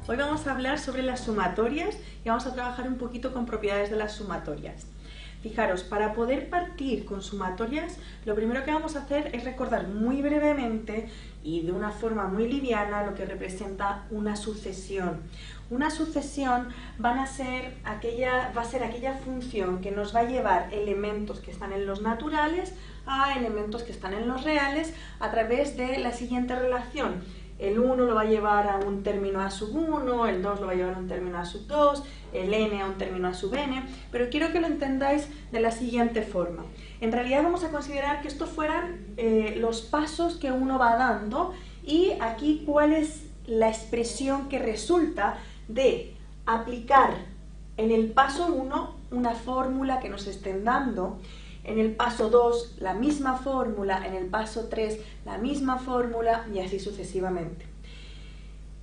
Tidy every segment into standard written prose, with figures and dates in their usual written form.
Hoy vamos a hablar sobre las sumatorias y vamos a trabajar un poquito con propiedades de las sumatorias. Fijaros, para poder partir con sumatorias, lo primero que vamos a hacer es recordar muy brevemente y de una forma muy liviana lo que representa una sucesión. Una sucesión va a ser aquella función que nos va a llevar elementos que están en los naturales a elementos que están en los reales a través de la siguiente relación. El 1 lo va a llevar a un término a sub 1, el 2 lo va a llevar a un término a sub 2, el n a un término a sub n, pero quiero que lo entendáis de la siguiente forma. En realidad vamos a considerar que estos fueran los pasos que uno va dando y aquí cuál es la expresión que resulta de aplicar en el paso 1 una fórmula que nos estén dando, en el paso 2 la misma fórmula, en el paso 3 la misma fórmula y así sucesivamente.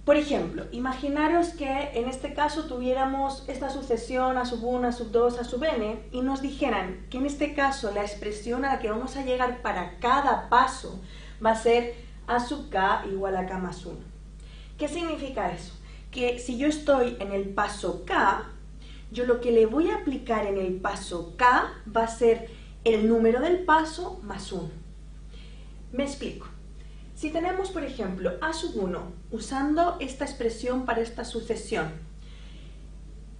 Por ejemplo, imaginaros que en este caso tuviéramos esta sucesión a sub 1, a sub 2, a sub n y nos dijeran que en este caso la expresión a la que vamos a llegar para cada paso va a ser a sub k igual a k más 1. ¿Qué significa eso? Que si yo estoy en el paso k, yo lo que le voy a aplicar en el paso k va a ser el número del paso más 1. Me explico. Si tenemos, por ejemplo, a sub 1, usando esta expresión para esta sucesión,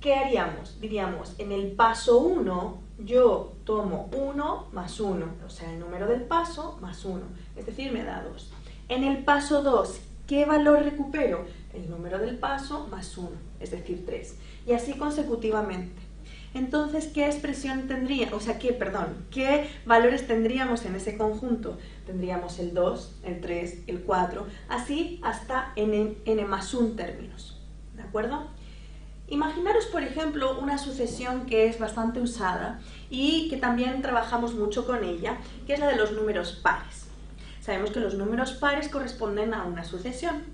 ¿qué haríamos? Diríamos, en el paso 1 yo tomo 1 más 1, o sea, el número del paso más 1, es decir, me da 2. En el paso 2, ¿qué valor recupero? El número del paso más 1, es decir, 3. Y así consecutivamente. Entonces, ¿qué expresión tendría? ¿Qué valores tendríamos en ese conjunto? Tendríamos el 2, el 3, el 4, así hasta n más 1 términos. ¿De acuerdo? Imaginaros, por ejemplo, una sucesión que es bastante usada y que también trabajamos mucho con ella, que es la de los números pares. Sabemos que los números pares corresponden a una sucesión.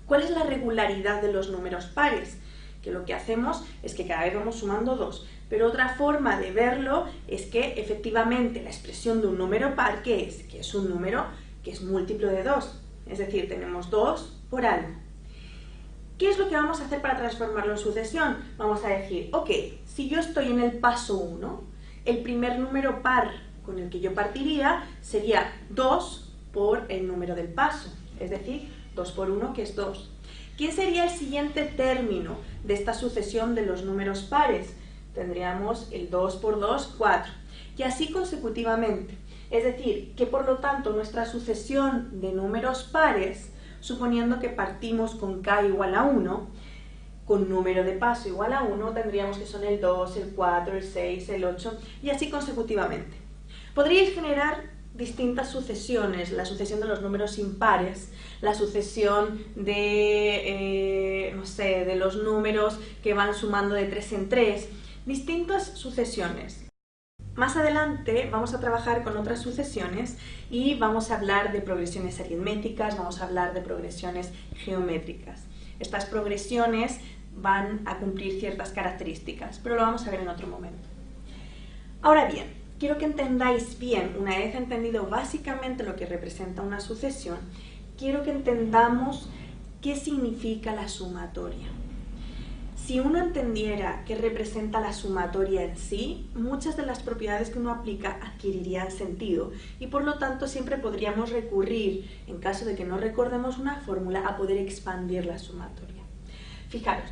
¿Cuál es la regularidad de los números pares? Que lo que hacemos es que cada vez vamos sumando 2, pero otra forma de verlo es que efectivamente la expresión de un número par, ¿qué es? Que es un número que es múltiplo de 2, es decir, tenemos 2 por algo. ¿Qué es lo que vamos a hacer para transformarlo en sucesión? Vamos a decir, ok, si yo estoy en el paso 1, el primer número par con el que yo partiría sería 2 por el número del paso, es decir, 2 por 1 que es 2. ¿Quién sería el siguiente término de esta sucesión de los números pares? Tendríamos el 2 por 2, 4, y así consecutivamente. Es decir, que por lo tanto nuestra sucesión de números pares, suponiendo que partimos con k igual a 1, con número de paso igual a 1, tendríamos que son el 2, el 4, el 6, el 8, y así consecutivamente. Podríais generar distintas sucesiones, la sucesión de los números impares, la sucesión de, de los números que van sumando de 3 en 3, distintas sucesiones. Más adelante vamos a trabajar con otras sucesiones y vamos a hablar de progresiones aritméticas, vamos a hablar de progresiones geométricas. Estas progresiones van a cumplir ciertas características, pero lo vamos a ver en otro momento. Ahora bien, quiero que entendáis bien, una vez entendido básicamente lo que representa una sucesión, quiero que entendamos qué significa la sumatoria. Si uno entendiera qué representa la sumatoria en sí, muchas de las propiedades que uno aplica adquirirían sentido y por lo tanto siempre podríamos recurrir, en caso de que no recordemos una fórmula, a poder expandir la sumatoria. Fijaros,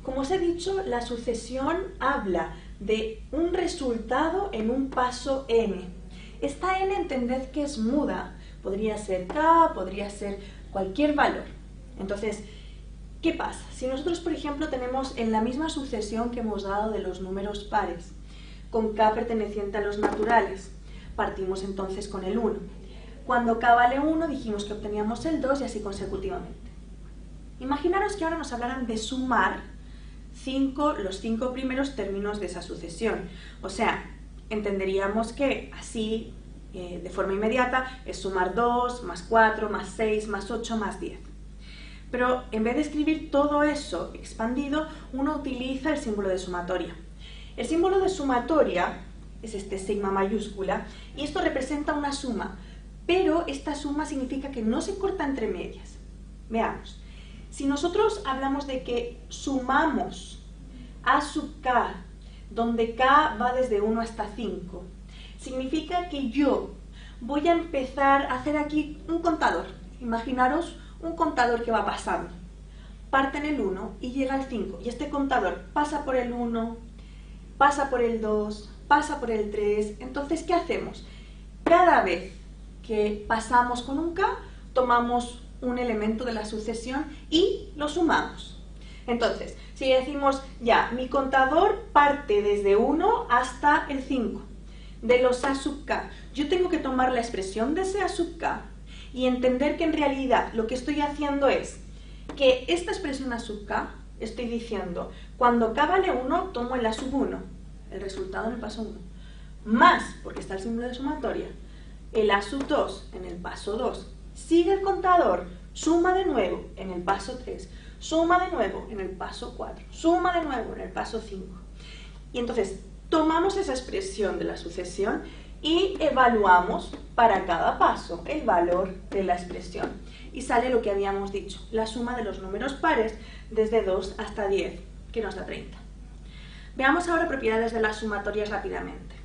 como os he dicho, la sucesión habla de un resultado en un paso n. Esta n entended que es muda, podría ser k, podría ser cualquier valor. Entonces, ¿qué pasa? Si nosotros, por ejemplo, tenemos en la misma sucesión que hemos dado de los números pares, con k perteneciente a los naturales, partimos entonces con el 1. Cuando k vale 1, dijimos que obteníamos el 2 y así consecutivamente. Imaginaros que ahora nos hablaran de sumar los 5 primeros términos de esa sucesión. O sea, entenderíamos que así, de forma inmediata, es sumar 2, más 4, más 6, más 8, más 10. Pero en vez de escribir todo eso expandido, uno utiliza el símbolo de sumatoria. El símbolo de sumatoria es este sigma mayúscula y esto representa una suma, pero esta suma significa que no se corta entre medias. Veamos. Si nosotros hablamos de que sumamos a sub k, donde k va desde 1 hasta 5, significa que yo voy a empezar a hacer aquí un contador. Imaginaros un contador que va pasando. Parte en el 1 y llega al 5. Y este contador pasa por el 1, pasa por el 2, pasa por el 3. Entonces, ¿qué hacemos? Cada vez que pasamos con un k, tomamos un elemento de la sucesión y lo sumamos. Entonces, si decimos, ya, mi contador parte desde 1 hasta el 5, de los a sub k, yo tengo que tomar la expresión de ese a sub k y entender que en realidad lo que estoy haciendo es que esta expresión a sub k, estoy diciendo, cuando k vale 1, tomo el a sub 1, el resultado en el paso 1, más, porque está el símbolo de sumatoria, el a sub 2 en el paso 2, sigue el contador, suma de nuevo en el paso 3, suma de nuevo en el paso 4, suma de nuevo en el paso 5. Y entonces tomamos esa expresión de la sucesión y evaluamos para cada paso el valor de la expresión. Y sale lo que habíamos dicho, la suma de los números pares desde 2 hasta 10, que nos da 30. Veamos ahora propiedades de las sumatorias rápidamente.